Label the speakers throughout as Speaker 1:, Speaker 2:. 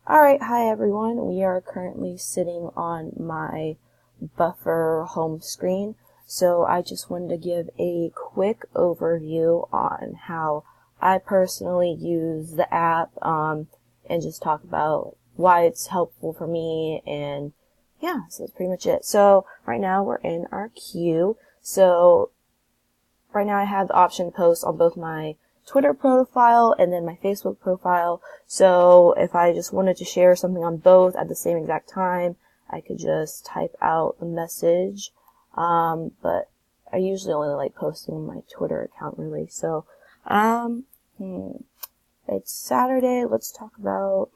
Speaker 1: Alright, hi everyone. We are currently sitting on my Buffer home screen, so I just wanted to give a quick overview on how I personally use the app, and just talk about why it's helpful for me, and yeah, so that's pretty much it. So right now we're in our queue, so right now I have the option to post on both my Twitter profile and then my Facebook profile. So if I just wanted to share something on both at the same exact time, I could just type out a message. But I usually only like posting on my Twitter account really. So, it's Saturday. Let's talk about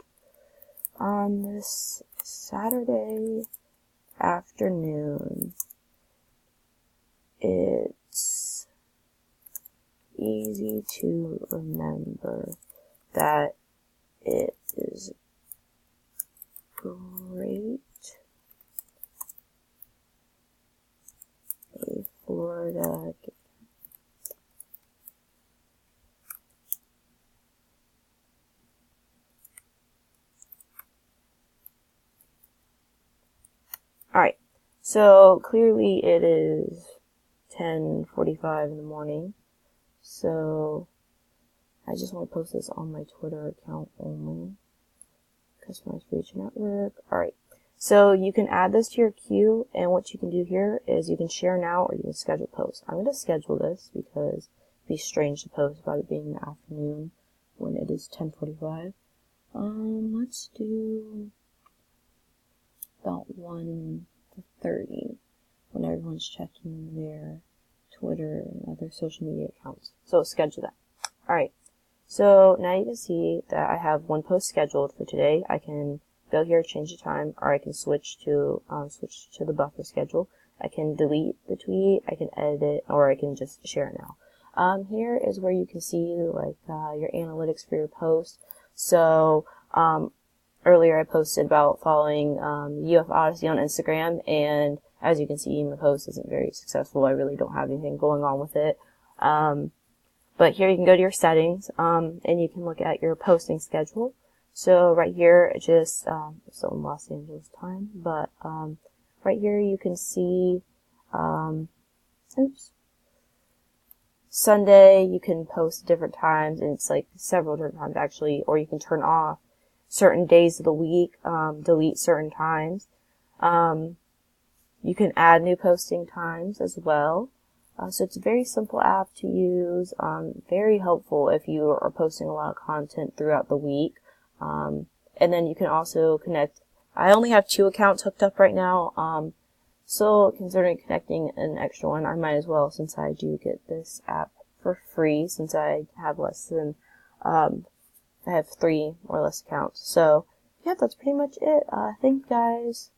Speaker 1: on this Saturday afternoon. It's easy to remember that it is great a Florida Alright, so clearly it is 10:45 in the morning, so I just want to post this on my Twitter account only. Customized for each network. Alright, so you can add this to your queue, and what you can do here is you can share now or you can schedule posts. I'm going to schedule this because it'd be strange to post about it being in the afternoon when it is 10:45. Let's do about 1:30 when everyone's checking their Twitter and other social media accounts. So schedule that. Alright, so now you can see that I have one post scheduled for today. I can go here, change the time, or I can switch to the buffer schedule. I can delete the tweet, I can edit it, or I can just share it now. Here is where you can see your analytics for your post. So earlier I posted about following UF Odyssey on Instagram, and as you can see, my post isn't very successful. I really don't have anything going on with it. But here you can go to your settings, and you can look at your posting schedule. So right here, it just, still in Los Angeles time, but, right here you can see, Sunday, you can post different times, and it's like several different times actually, or you can turn off certain days of the week, delete certain times. You can add new posting times as well. So it's a very simple app to use, very helpful if you are posting a lot of content throughout the week. And then you can also connect. I only have 2 accounts hooked up right now. So considering connecting an extra one, I might as well, since I do get this app for free, since I have I have 3 or less accounts. So yeah, that's pretty much it. Thank you guys.